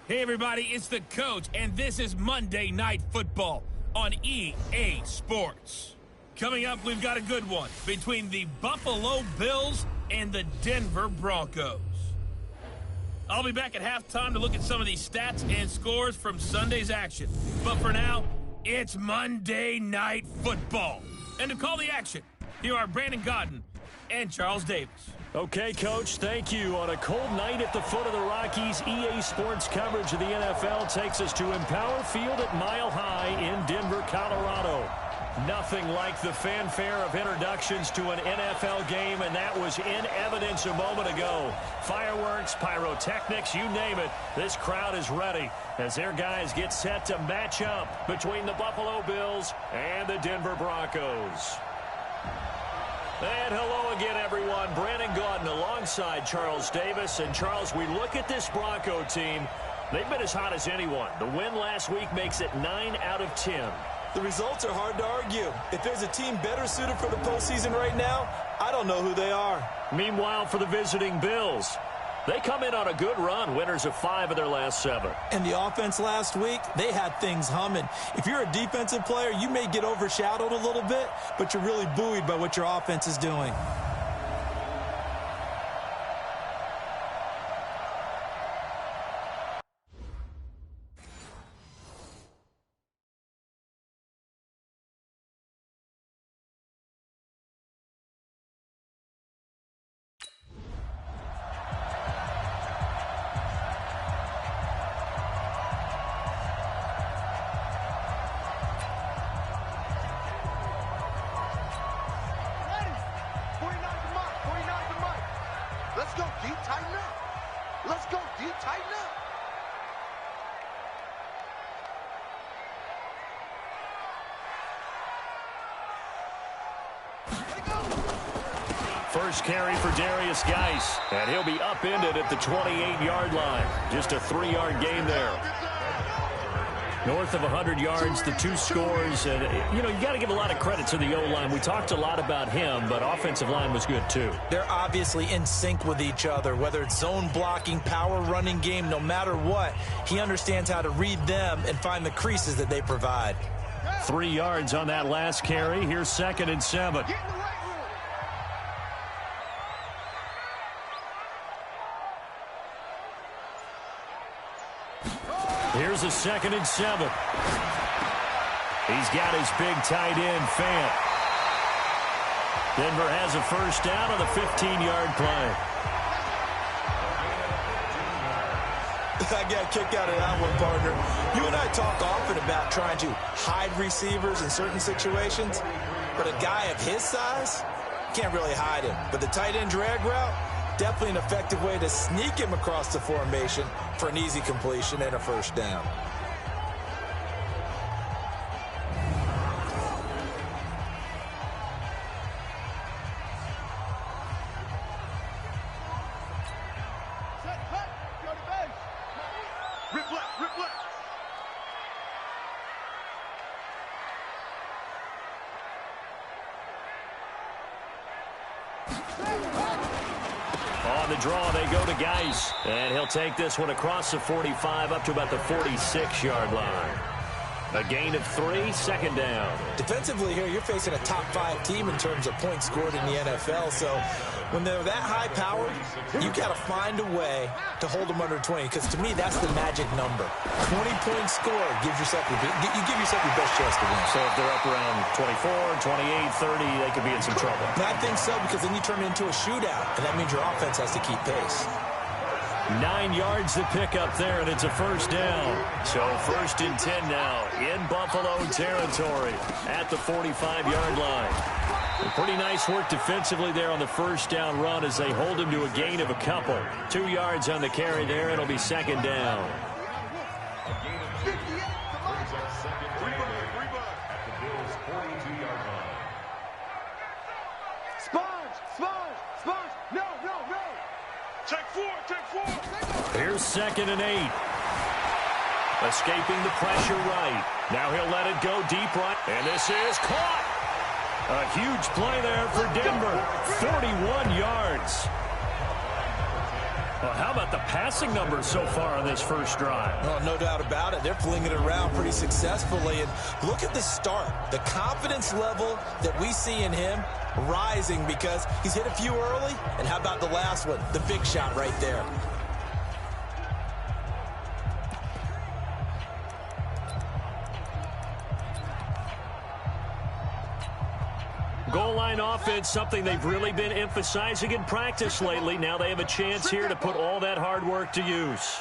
Hey everybody, it's the Coach, and this is Monday Night Football on EA Sports. Coming up, we've got a good one between the Buffalo Bills and the Denver Broncos. I'll be back at halftime to look at some of these stats and scores from Sunday's action. But for now, it's Monday Night Football. And to call the action, here are Brandon Godden and Charles Davis. Okay, Coach, thank you. On a cold night at the foot of the Rockies, EA Sports coverage of the NFL takes us to Empower Field at Mile High in Denver, Colorado. Nothing like the fanfare of introductions to an NFL game, and that was in evidence a moment ago. Fireworks, pyrotechnics, you name it. This crowd is ready as their guys get set to match up between the Buffalo Bills and the Denver Broncos. And hello again, everyone. Brandon Godden alongside Charles Davis. And, Charles, we look at this Bronco team. They've been as hot as anyone. The win last week makes it 9 out of 10. The results are hard to argue. If there's a team better suited for the postseason right now, I don't know who they are. Meanwhile, for the visiting Bills, they come in on a good run, winners of 5 of their last 7. And the offense last week, they had things humming. If you're a defensive player, you may get overshadowed a little bit, but you're really buoyed by what your offense is doing. First carry for Darius Geis, and he'll be upended at the 28-yard line. Just a 3-yard gain there. North of 100 yards, the 2 scores. And, you got to give a lot of credit to the O-line. We talked a lot about him, but offensive line was good too. They're obviously in sync with each other, whether it's zone blocking, power running game, no matter what. He understands how to read them and find the creases that they provide. 3 yards on that last carry. Here's 2nd and 7. Here's a 2nd and 7. He's got his big tight end, Fant. Denver has a first down on the 15-yard play. I got a kick out of that one, partner. You and I talk often about trying to hide receivers in certain situations, but a guy of his size, can't really hide him. But the tight end drag route, definitely an effective way to sneak him across the formation for an easy completion and a first down. On the draw, they go to Geis. And he'll take this one across the 45 up to about the 46-yard line. A gain of 3, 2nd down. Defensively here, you're facing a top 5 team in terms of points scored in the NFL. So when they're that high-powered, you got to find a way to hold them under 20. Because to me, that's the magic number. 20 points scored gives yourself you give yourself your best chance to win. So if they're up around 24, 28, 30, they could be in some trouble. And I think so, because then you turn it into a shootout, and that means your offense has to keep pace. 9 yards to pick up there, and it's a first down. So 1st and 10 now in Buffalo territory at the 45-yard line. Pretty nice work defensively there on the first down run as they hold him to a gain of a couple. 2 yards on the carry there. It'll be 2nd down. Here's 2nd and 8. Escaping the pressure right. Now he'll let it go deep right. And this is caught. A huge play there for Denver. 41 yards. Well, how about the passing numbers so far on this first drive? Oh, no doubt about it. They're flinging it around pretty successfully. And look at the start. The confidence level that we see in him rising because he's hit a few early. And how about the last one? The big shot right there. Goal line offense, something they've really been emphasizing in practice lately. Now they have a chance here to put all that hard work to use.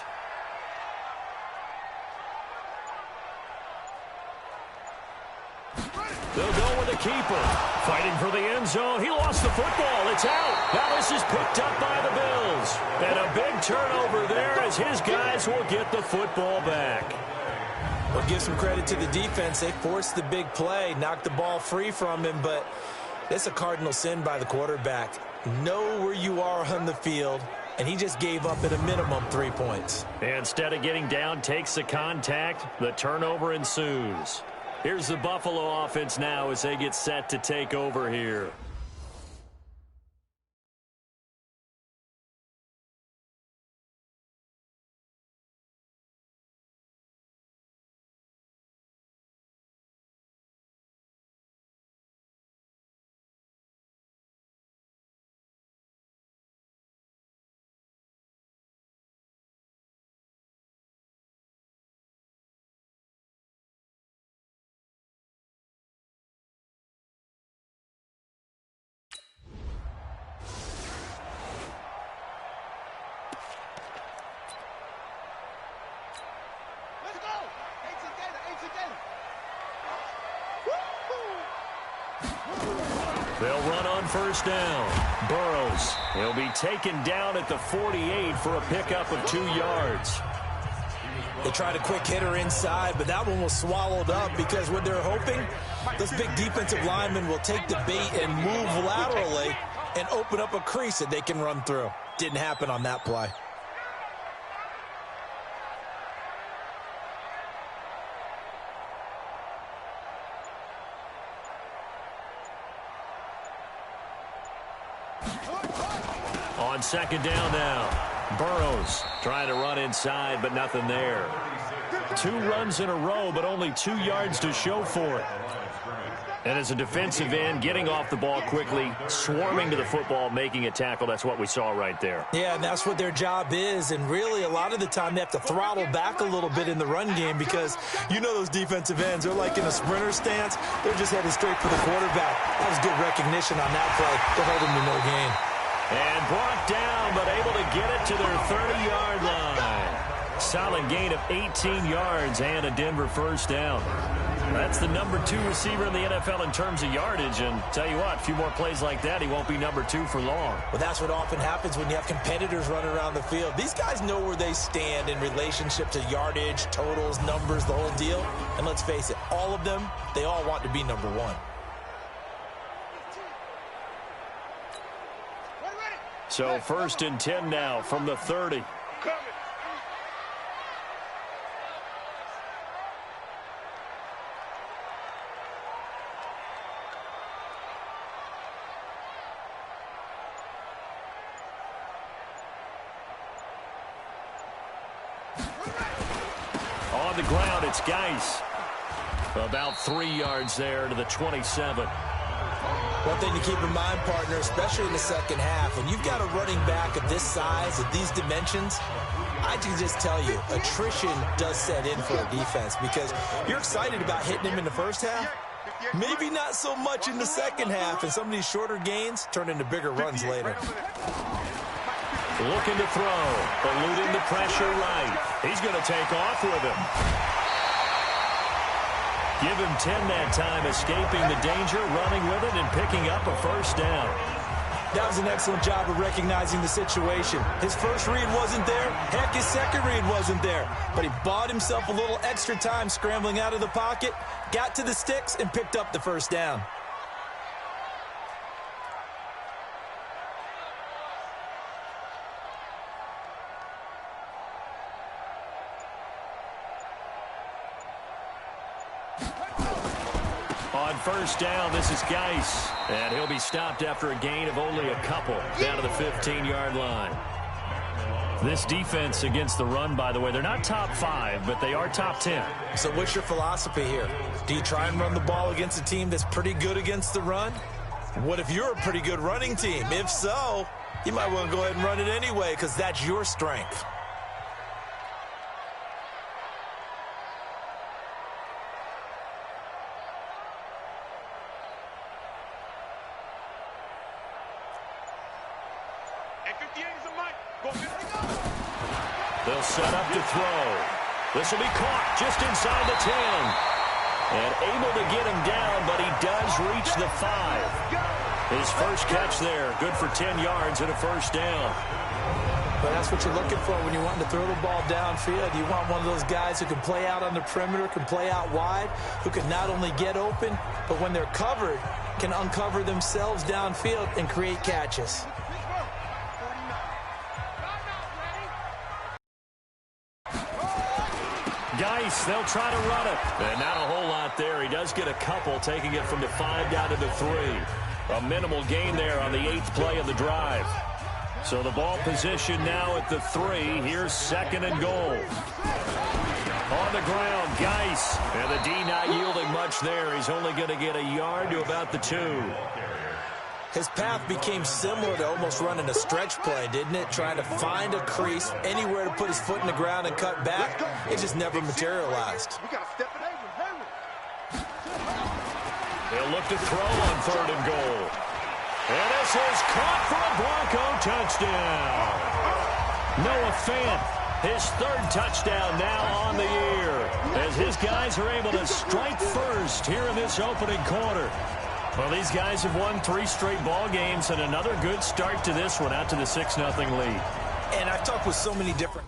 They'll go with the keeper. Fighting for the end zone. He lost the football. It's out. Now this is picked up by the Bills. And a big turnover there as his guys will get the football back. Well, give some credit to the defense. They forced the big play, knocked the ball free from him, but it's a cardinal sin by the quarterback. Know where you are on the field, and he just gave up at a minimum 3 points. Instead of getting down, takes the contact. The turnover ensues. Here's the Buffalo offense now as they get set to take over here. They'll run on first down. Burrows. He'll be taken down at the 48 for a pickup of 2 yards. They tried a quick hitter inside, but that one was swallowed up because what they're hoping, those big defensive linemen will take the bait and move laterally and open up a crease that they can run through. Didn't happen on that play. On second down now, Burrows trying to run inside, but nothing there. 2 runs in a row, but only 2 yards to show for it. And as a defensive end, getting off the ball quickly, swarming to the football, making a tackle, that's what we saw right there. Yeah, and that's what their job is. And really, a lot of the time, they have to throttle back a little bit in the run game because you know those defensive ends, they're like in a sprinter stance. They're just headed straight for the quarterback. That was good recognition on that play to hold him to no gain. And brought down, but able to get it to their 30-yard line. Solid gain of 18 yards and a Denver first down. That's the number 2 receiver in the NFL in terms of yardage. And tell you what, a few more plays like that, he won't be number 2 for long. Well, that's what often happens when you have competitors running around the field. These guys know where they stand in relationship to yardage, totals, numbers, the whole deal. And let's face it, all of them, they all want to be number 1. So 1st and 10 now from the 30. On the ground, it's Geis. About 3 yards there to the 27. One thing to keep in mind, partner, especially in the second half, when you've got a running back of this size, of these dimensions, I can just tell you, attrition does set in for a defense because you're excited about hitting him in the first half. Maybe not so much in the second half, and some of these shorter gains turn into bigger runs later. Looking to throw, eluding the pressure right. He's going to take off with him. Give him 10 that time, escaping the danger, running with it, and picking up a first down. That was an excellent job of recognizing the situation. His first read wasn't there. Heck, his second read wasn't there. But he bought himself a little extra time scrambling out of the pocket, got to the sticks, and picked up the first down. On first down, this is Geis. And he'll be stopped after a gain of only a couple down to the 15-yard line. This defense against the run, by the way, they're not top 5, but they are top 10. So what's your philosophy here? Do you try and run the ball against a team that's pretty good against the run? What if you're a pretty good running team? If so, you might want to go ahead and run it anyway because that's your strength. They'll set up to throw. This will be caught just inside the 10. And able to get him down, but he does reach the 5. His first catch there, good for 10 yards and a first down. But that's what you're looking for when you want to throw the ball downfield. You want one of those guys who can play out on the perimeter, can play out wide, who can not only get open, but when they're covered, can uncover themselves downfield and create catches. Geis, they'll try to run it. And not a whole lot there. He does get a couple, taking it from the 5 down to the 3. A minimal gain there on the 8th play of the drive. So the ball position now at the 3. Here's 2nd and goal. On the ground, Geis. And the D not yielding much there. He's only going to get a yard to about the 2. His path became similar to almost running a stretch play, didn't it? Trying to find a crease, anywhere to put his foot in the ground and cut back. It just never materialized. They'll look to throw on 3rd and goal. And this is caught for a Bronco touchdown. Noah Fant, his 3rd touchdown now on the year, as his guys are able to strike first here in this opening quarter. Well, these guys have won 3 straight ball games, and another good start to this one, out to the 6-0 lead. And I've talked with so many different...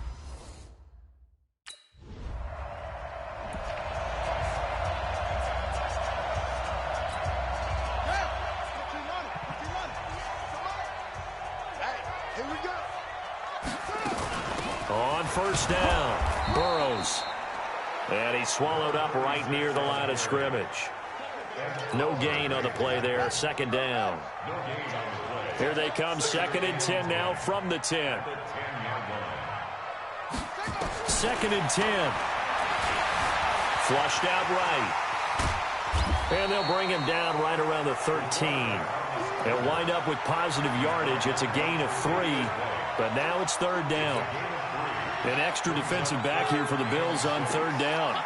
On 1st down, Burrows. And he's swallowed up right near the line of scrimmage. No gain on the play there, 2nd down. Here they come, 2nd and 10 now from the 10. 2nd and 10. Flushed out right. And they'll bring him down right around the 13. They'll wind up with positive yardage. It's a gain of 3, but now it's 3rd down. An extra defensive back here for the Bills on 3rd down.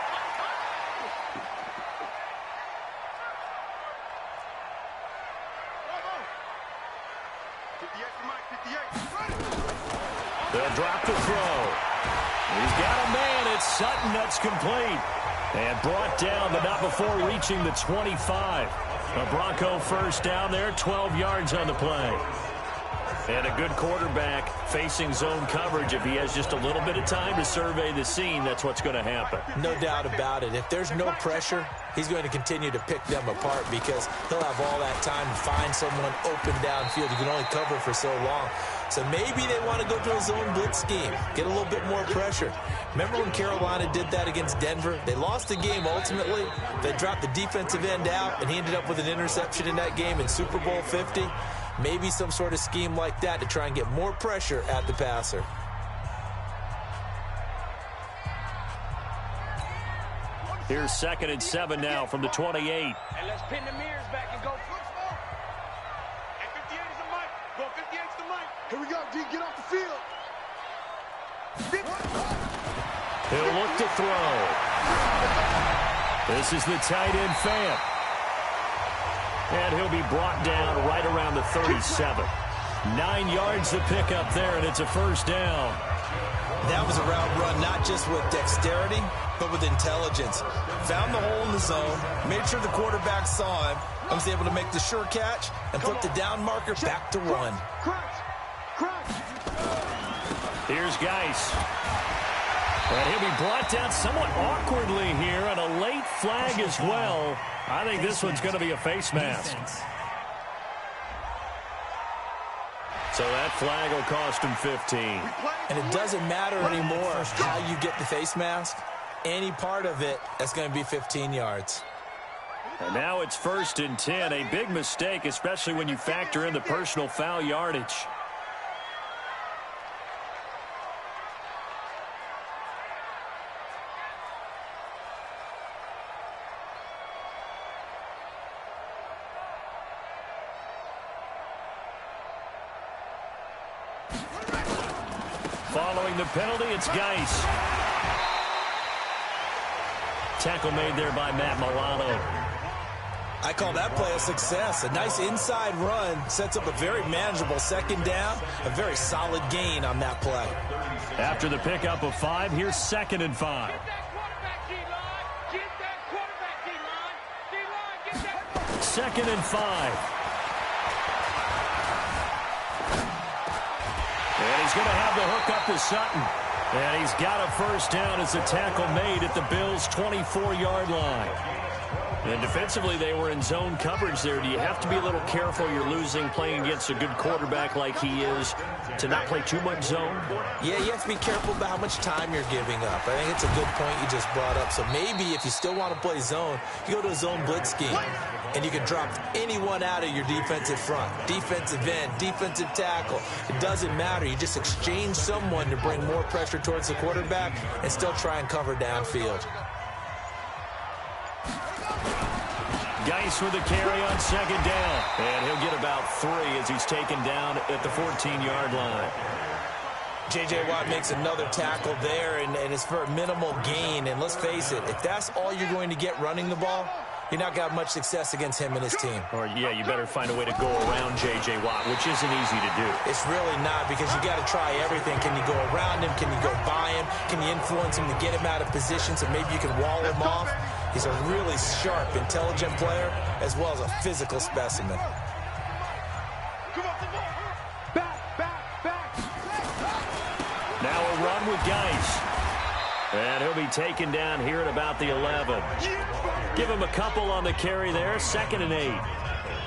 They'll drop the throw. He's got a man. It's Sutton. That's complete. And brought down, but not before reaching the 25. A Bronco 1st down there, 12 yards on the play. And a good quarterback facing zone coverage. If he has just a little bit of time to survey the scene, that's what's going to happen. No doubt about it. If there's no pressure, he's going to continue to pick them apart because he'll have all that time to find someone open downfield. You can only cover for so long. So maybe they want to go to a zone blitz scheme, get a little bit more pressure. Remember when Carolina did that against Denver? They lost the game ultimately. They dropped the defensive end out, and he ended up with an interception in that game in Super Bowl 50. Maybe some sort of scheme like that to try and get more pressure at the passer. Here's 2nd and 7 now from the 28. And let's pin the mirrors back and go. And 58 is the mic. Go 58 is the mic. Here we go, D. Get off the field. He'll look to throw. This is the tight end Fant. And he'll be brought down right around the 37. 9 yards to pick up there, and it's a 1st down. That was a route run not just with dexterity, but with intelligence. Found the hole in the zone, made sure the quarterback saw him, and was able to make the sure catch and put the down marker back to run. Here's Geis. And he'll be brought down somewhat awkwardly here, and a late flag as well. I think this one's going to be a face mask. So that flag will cost him 15. And it doesn't matter anymore how you get the face mask. Any part of it, that's going to be 15 yards. And now it's 1st and 10. A big mistake, especially when you factor in the personal foul yardage. Following the penalty, it's Geis. Tackle made there by Matt Milano. I call that play a success. A nice inside run sets up a very manageable second down. A very solid gain on that play. After the pickup of 5, here's 2nd and 5. Second and 5. And he's going to have the hook up to Sutton. And he's got a first down as the tackle made at the Bills' 24-yard line. And defensively, they were in zone coverage there. Do you have to be a little careful? You're losing playing against a good quarterback like he is to not play too much zone? Yeah, you have to be careful about how much time you're giving up. I think it's a good point you just brought up. So maybe if you still want to play zone, you go to a zone blitz scheme. And you can drop anyone out of your defensive front. Defensive end, defensive tackle. It doesn't matter. You just exchange someone to bring more pressure towards the quarterback and still try and cover downfield. Geis with a carry on 2nd down. And he'll get about 3 as he's taken down at the 14-yard line. J.J. Watt makes another tackle there, and it's for a minimal gain. And let's face it, if that's all you're going to get running the ball, you're not going to have much success against him and his team. Or, yeah, you better find a way to go around J.J. Watt, which isn't easy to do. It's really not, because you got to try everything. Can you go around him? Can you go by him? Can you influence him to get him out of position so maybe you can wall him off? He's a really sharp, intelligent player, as well as a physical specimen. Now a run with Geis. And he'll be taken down here at about the 11. Give him a couple on the carry there. 2nd and 8.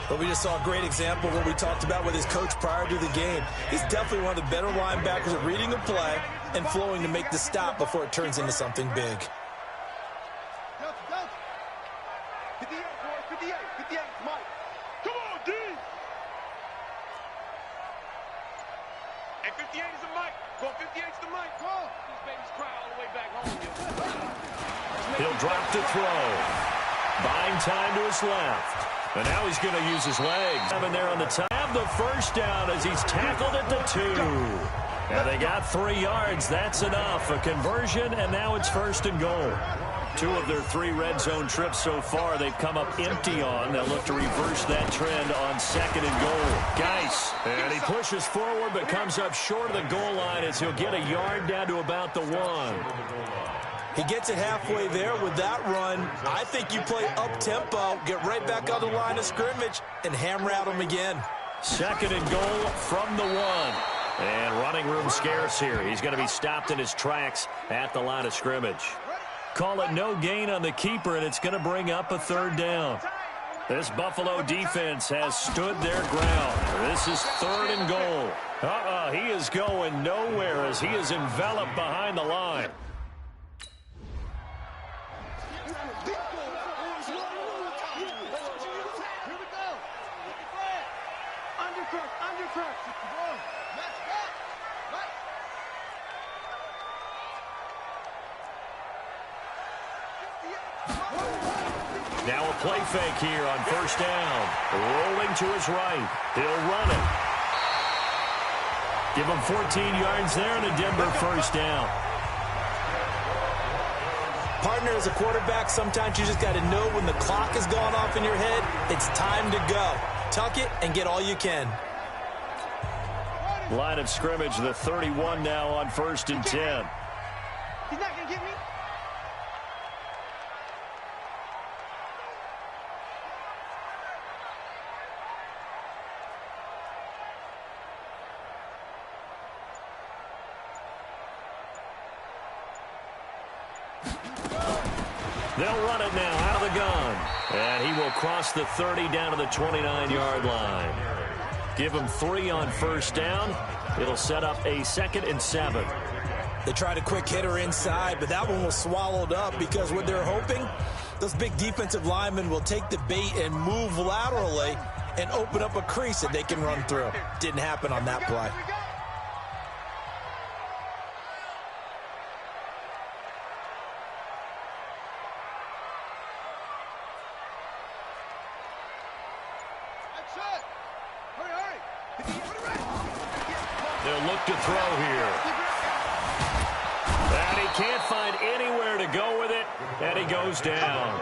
But we just saw a great example of what we talked about with his coach prior to the game. He's definitely one of the better linebackers at reading the play and flowing to make the stop before it turns into something big. 58, Mike. Come on, D. Hey, 58 is a Mike. Go 58's the Mike. Go. These babies cry all the way back home. He'll drop to throw. Buying time to his left. And now he's going to use his legs. Having there on the top. Have the first down as he's tackled at the 2. And they got 3 yards. That's enough. A conversion, and now it's 1st and goal. 2 of their 3 red zone trips so far they've come up empty on. They'll look to reverse that trend on 2nd and goal. Geis, and he pushes forward but comes up short of the goal line as he'll get a yard down to about the 1. He gets it halfway there with that run. I think you play up-tempo, get right back on the line of scrimmage, and hammer at him again. 2nd and goal from the 1. And running room scarce here. He's going to be stopped in his tracks at the line of scrimmage. Call it no gain on the keeper, and it's going to bring up a 3rd down. This Buffalo defense has stood their ground. This is 3rd and goal. He is going nowhere as he is enveloped behind the line. Now a play fake here on 1st down. Rolling to his right. He'll run it. Give him 14 yards there and a Denver 1st down. Partner, as a quarterback, sometimes you just got to know when the clock has gone off in your head, it's time to go. Tuck it and get all you can. Line of scrimmage, the 31 now on 1st and 10. He's not going to get me. They'll run it now out of the gun. And he will cross the 30 down to the 29-yard line. Give him 3 on 1st down. It'll set up a 2nd and 7. They tried a quick hitter inside, but that one was swallowed up because what they're hoping, those big defensive linemen will take the bait and move laterally and open up a crease that they can run through. Didn't happen on that play. They'll look to throw here. he can't find anywhere to go with it, and he goes down.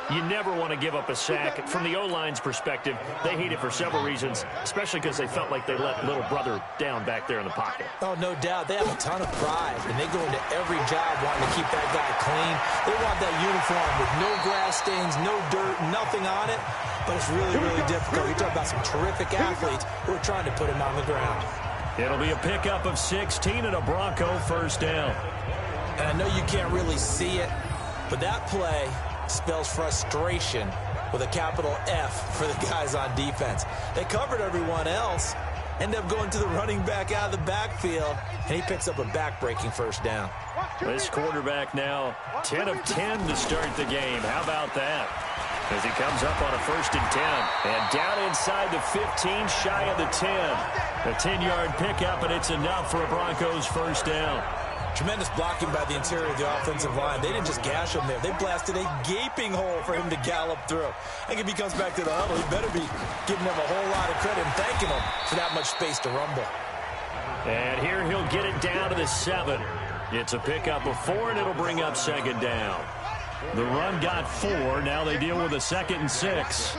You never want to give up a sack. From the O-line's perspective, they hate it for several reasons, especially because they felt like they let little brother down back there in the pocket. Oh, no doubt. They have a ton of pride, and they go into every job wanting to keep that guy clean. They want that uniform with no grass stains, no dirt, nothing on it. But it's really, really difficult. You talk about some terrific athletes who are trying to put him on the ground. It'll be a pickup of 16 and a Bronco first down. And I know you can't really see it, but that play spells frustration with a capital F for the guys on defense. They covered everyone else, end up going to the running back out of the backfield, and he picks up a back-breaking first down. This quarterback now 10 of 10 to start the game. How about that? As he comes up on a 1st and 10. And down inside the 15, shy of the 10. A 10-yard pickup, and it's enough for a Broncos first down. Tremendous blocking by the interior of the offensive line. They didn't just gash him there. They blasted a gaping hole for him to gallop through. I think if he comes back to the huddle, he better be giving them a whole lot of credit and thanking them for that much space to rumble. And here he'll get it down to the 7. It's a pickup of 4, and it'll bring up 2nd down. The run got 4. Now they deal with a 2nd and 6.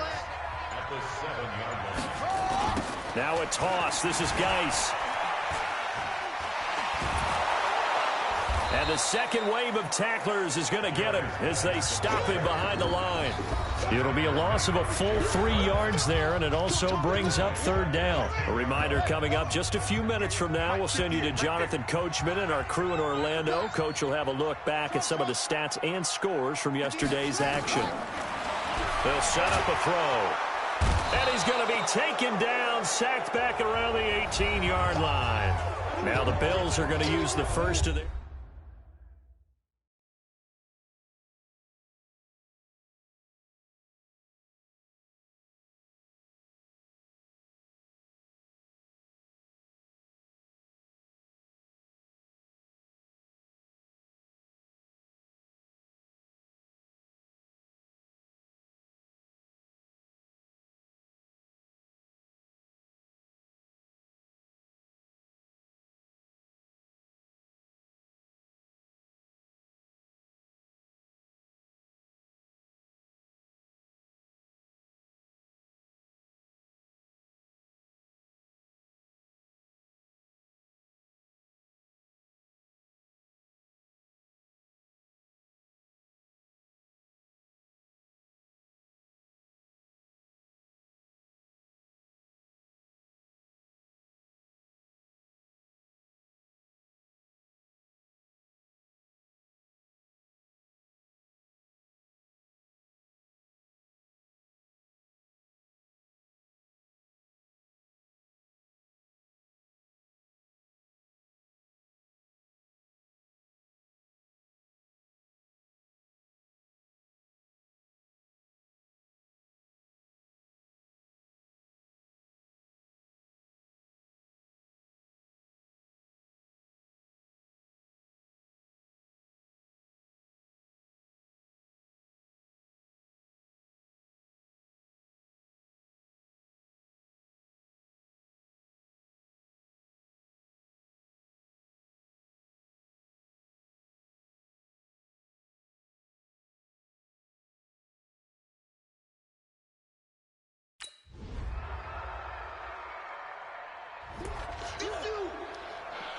Now a toss. This is Geis. And the second wave of tacklers is going to get him as they stop him behind the line. It'll be a loss of a full 3 yards there, and it also brings up 3rd down. A reminder coming up just a few minutes from now, we'll send you to Jonathan Coachman and our crew in Orlando. Coach will have a look back at some of the stats and scores from yesterday's action. They'll set up a throw. And he's going to be taken down, sacked back around the 18-yard line. Now the Bills are going to use the first of their...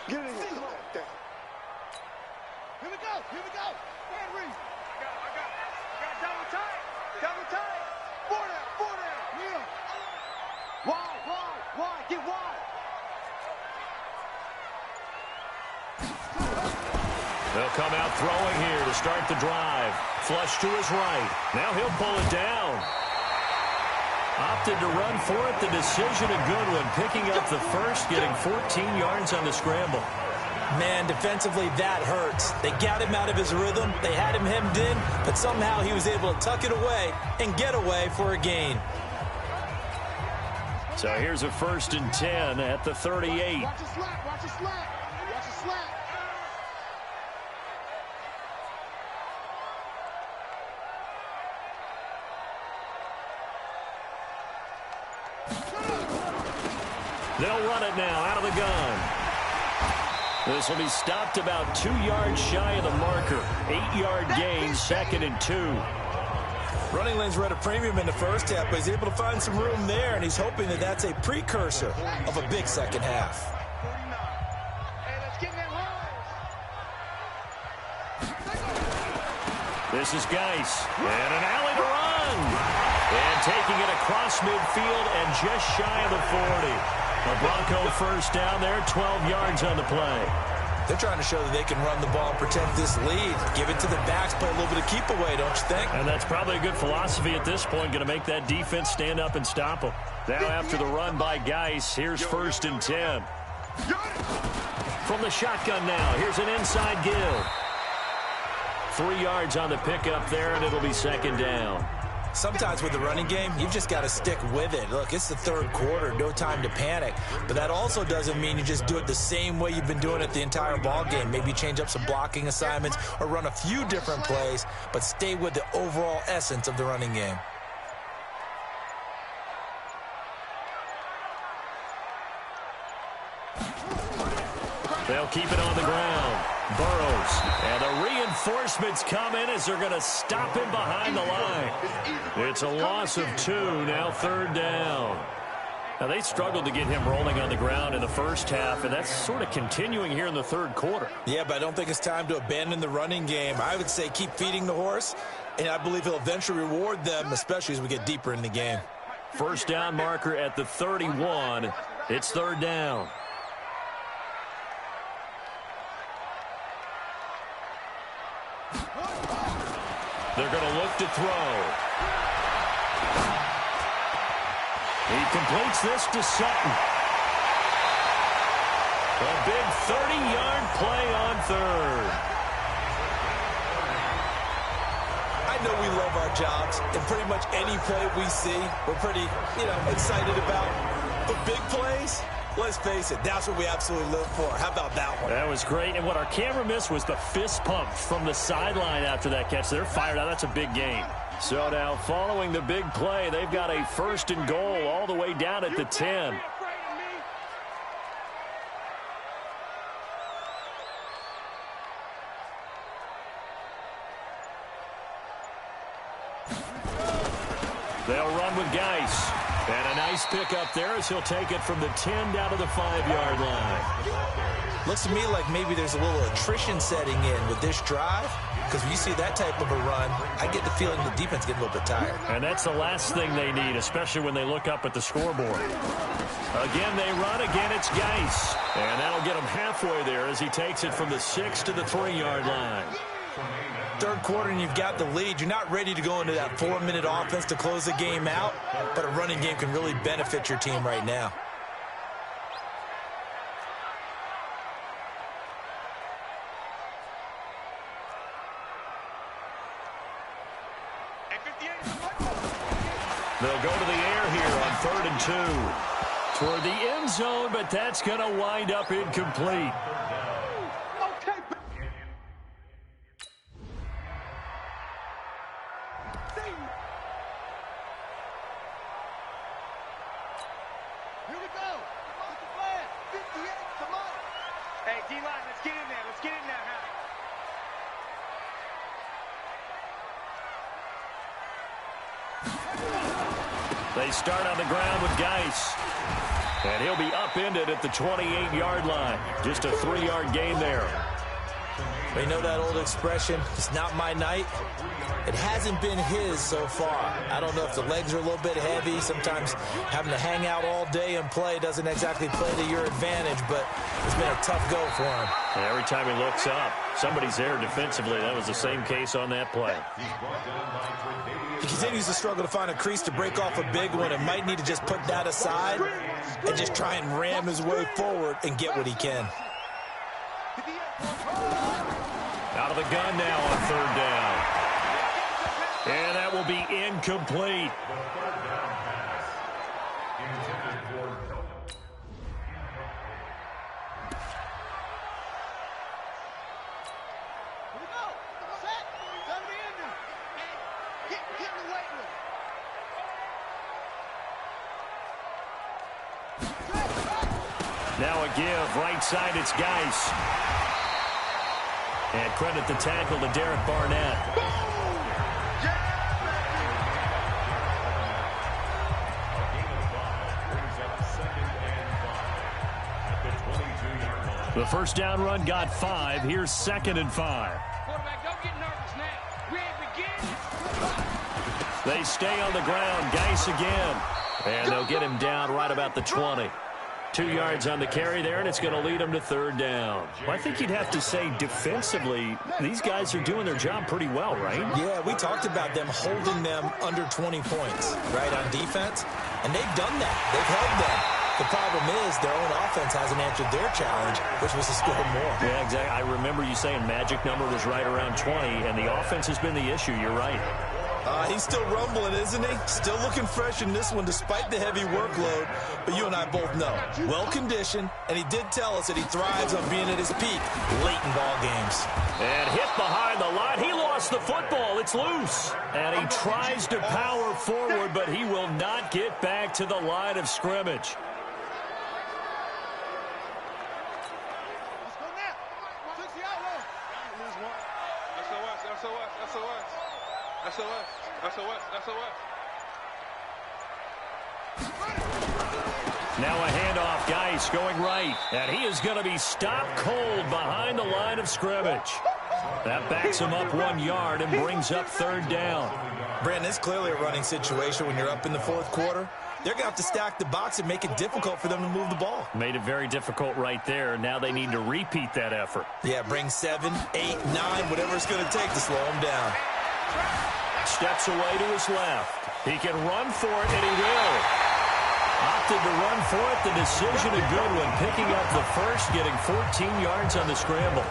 Get in here. Come on. Here we go. Here we go. Henry. I got it. Double tight. Double tight. 4 down. Yeah. Wide. Get wide. They'll come out throwing here to start the drive. Flush to his right. Now he'll pull it down. Opted to run for it. The decision, a good one. Picking up the first, getting 14 yards on the scramble. Man, defensively, that hurts. They got him out of his rhythm. They had him hemmed in, but somehow he was able to tuck it away and get away for a gain. So here's a 1st and 10 at the 38. Watch the slap. Watch the slap. Watch the slap. They'll run it now out of the gun. This will be stopped about 2 yards shy of the marker. 8-yard gain, 2nd and 2. Running lanes were at a premium in the first half, but he's able to find some room there, and he's hoping that that's a precursor of a big second half. This is Geis, and an alley to run. And taking it across midfield and just shy of the 40. A Bronco first down there, 12 yards on the play. They're trying to show that they can run the ball and protect this lead. Give it to the backs, play a little bit of keep away, don't you think? And that's probably a good philosophy at this point, going to make that defense stand up and stop them. Now after the run by Geis, here's 1st and 10. From the shotgun now, here's an inside give. 3 yards on the pickup there, and it'll be 2nd down. Sometimes with the running game, you've just got to stick with it. Look, it's the 3rd quarter, no time to panic. But that also doesn't mean you just do it the same way you've been doing it the entire ball game. Maybe change up some blocking assignments or run a few different plays, but stay with the overall essence of the running game. They'll keep it on the ground. Burrows. And the reinforcements come in as they're going to stop him behind the line. It's a loss of 2, now 3rd down. Now, they struggled to get him rolling on the ground in the first half, and that's sort of continuing here in the 3rd quarter. Yeah, but I don't think it's time to abandon the running game. I would say keep feeding the horse, and I believe he'll eventually reward them, especially as we get deeper in the game. First down marker at the 31. It's 3rd down. They're going to look to throw. He completes this to Sutton. A big 30-yard play on 3rd. I know we love our jobs, and pretty much any play we see, we're pretty, excited about. But big plays, let's face it, that's what we absolutely live for. How about that one? That was great, and what our camera missed was the fist pump from the sideline after that catch. They're fired out. That's a big game. So now following the big play, they've got a 1st and goal all the way down at the 10. They'll run with Geis. And a nice pickup there as he'll take it from the 10 down to the 5-yard line. Looks to me like maybe there's a little attrition setting in with this drive. Because when you see that type of a run, I get the feeling the defense getting a little bit tired. And that's the last thing they need, especially when they look up at the scoreboard. Again, they run. Again, it's Geis. And that'll get him halfway there as he takes it from the 6 to the 3-yard line. 3rd quarter and you've got the lead. You're not ready to go into that 4-minute offense to close the game out, but a running game can really benefit your team right now. They'll go to the air here on 3rd and 2. Toward the end zone, but that's going to wind up incomplete. They start on the ground with Geis. And he'll be upended at the 28-yard line. Just a 3-yard gain there. You know that old expression, it's not my night? It hasn't been his so far. I don't know if the legs are a little bit heavy. Sometimes having to hang out all day and play doesn't exactly play to your advantage, but it's been a tough go for him. And every time he looks up, somebody's there defensively. That was the same case on that play. He continues to struggle to find a crease to break off a big one and might need to just put that aside and just try and ram his way forward and get what he can. Out of the gun now on 3rd down. And that will be incomplete. Now a give. Right side, it's Geis. And credit the tackle to Derek Barnett. The first down run got 5. Here's 2nd and 5. Quarterback, don't get nervous now. We ain't beginning. They stay on the ground. Geis again. And they'll get him down right about the 20. 2 yards on the carry there, and it's going to lead them to 3rd down. Well, I think you'd have to say defensively, these guys are doing their job pretty well, right? Yeah, we talked about them holding them under 20 points, right, on defense. And they've done that. They've held them. The problem is their own offense hasn't answered their challenge, which was to score more. Yeah, exactly. I remember you saying magic number was right around 20, and the offense has been the issue. You're right. He's still rumbling, isn't he? Still looking fresh in this one despite the heavy workload. But you and I both know, well-conditioned, and he did tell us that he thrives on being at his peak late in ball games. And hit behind the line. He lost the football. It's loose. And he tries to power forward, but he will not get back to the line of scrimmage. Now a handoff. Geis going right. And he is going to be stopped cold behind the line of scrimmage. That backs him up 1 yard and brings up 3rd down. Brandon, it's clearly a running situation when you're up in the 4th quarter. They're going to have to stack the box and make it difficult for them to move the ball. Made it very difficult right there. Now they need to repeat that effort. Yeah, bring 7, 8, 9, whatever it's going to take to slow them down. Steps away to his left. He can run for it, and he will. Opted to run for it. The decision a good one. Picking up the first, getting 14 yards on the scramble.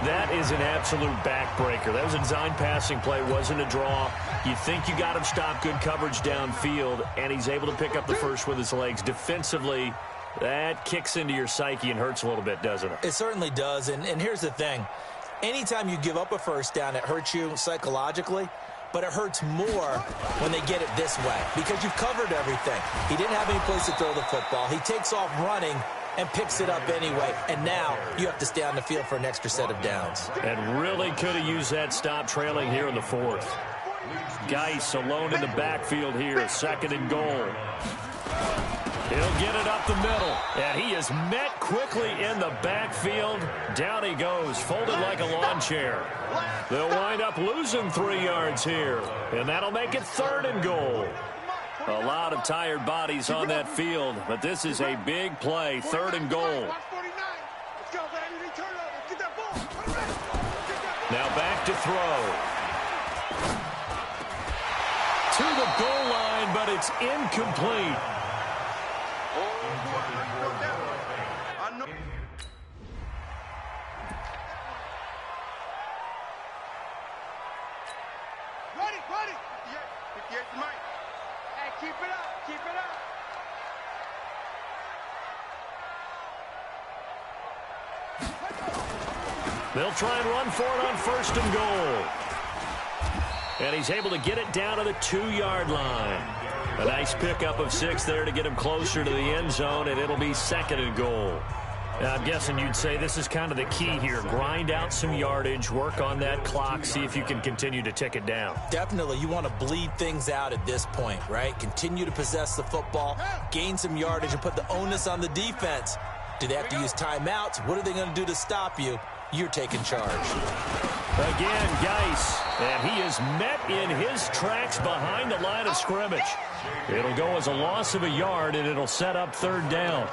That is an absolute backbreaker. That was a design passing play. Wasn't a draw. You think you got him stopped. Good coverage downfield, and he's able to pick up the first with his legs. Defensively, that kicks into your psyche and hurts a little bit, doesn't it? It certainly does, and here's the thing. Anytime you give up a first down, it hurts you psychologically. But it hurts more when they get it this way because you've covered everything. He didn't have any place to throw the football. He takes off running and picks it up anyway. And now you have to stay on the field for an extra set of downs. And really could have used that stop trailing here in the 4th. Geis alone in the backfield here. 2nd and goal. He'll get it up the middle. And he is met quickly in the backfield. Down he goes, folded like a lawn chair. They'll wind up losing 3 yards here. And that'll make it 3rd and goal. A lot of tired bodies on that field, but this is a big play. 3rd and goal. Now back to throw. To the goal line, but it's incomplete. Ready. 58 to Mike. Hey, keep it up. Keep it up. They'll try and run for it on 1st and goal. And he's able to get it down to the 2-yard line. A nice pickup of 6 there to get him closer to the end zone, and it'll be 2nd and goal. Now, I'm guessing you'd say this is kind of the key here. Grind out some yardage, work on that clock, see if you can continue to tick it down. Definitely, you want to bleed things out at this point, right? Continue to possess the football, gain some yardage, and put the onus on the defense. Do they have to use timeouts? What are they going to do to stop you? You're taking charge. Again, Geis, and he is met in his tracks behind the line of scrimmage. It'll go as a loss of a yard, and it'll set up 3rd down.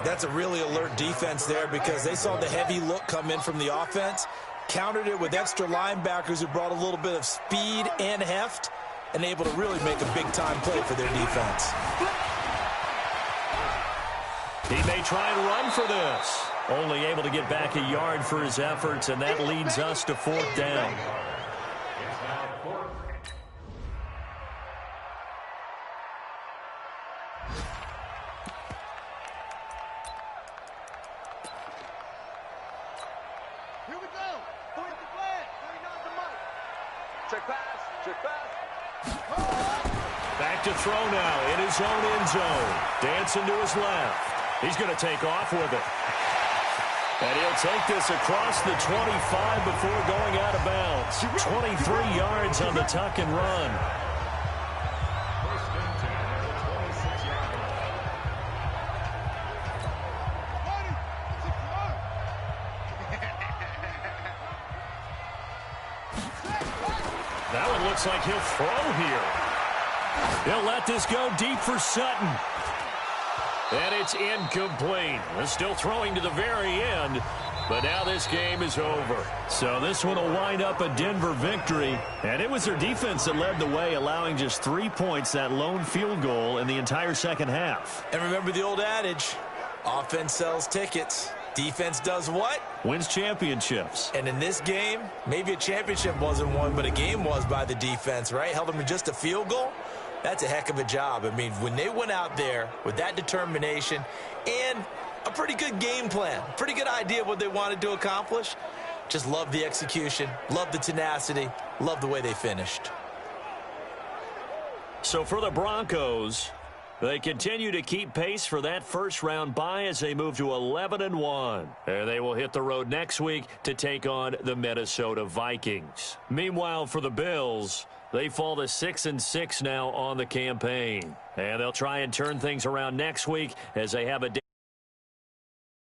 That's a really alert defense there because they saw the heavy look come in from the offense, countered it with extra linebackers who brought a little bit of speed and heft, and able to really make a big-time play for their defense. He may try and run for this. Only able to get back a yard for his efforts, and that leads us to 4th down. Here we go. Point the flag. 49 to Mike. Check pass. Check pass. Back to throw now in his own end zone. Dancing to his left. He's going to take off with it. And he'll take this across the 25 before going out of bounds. 23 yards on the tuck and run. That one looks like he'll throw here. He'll let this go deep for Sutton. And it's incomplete. They're still throwing to the very end, but now this game is over. So this one will wind up a Denver victory. And it was their defense that led the way, allowing just 3 points, that lone field goal in the entire second half. And remember the old adage, offense sells tickets. Defense does what? Wins championships. And in this game, maybe a championship wasn't won, but a game was by the defense, right? Held them to just a field goal. That's a heck of a job. I mean, when they went out there with that determination and a pretty good game plan, pretty good idea of what they wanted to accomplish, just love the execution, love the tenacity, love the way they finished. So for the Broncos, they continue to keep pace for that first-round bye as they move to 11-1. And they will hit the road next week to take on the Minnesota Vikings. Meanwhile, for the Bills, they fall to 6-6 now on the campaign. And they'll try and turn things around next week as they have a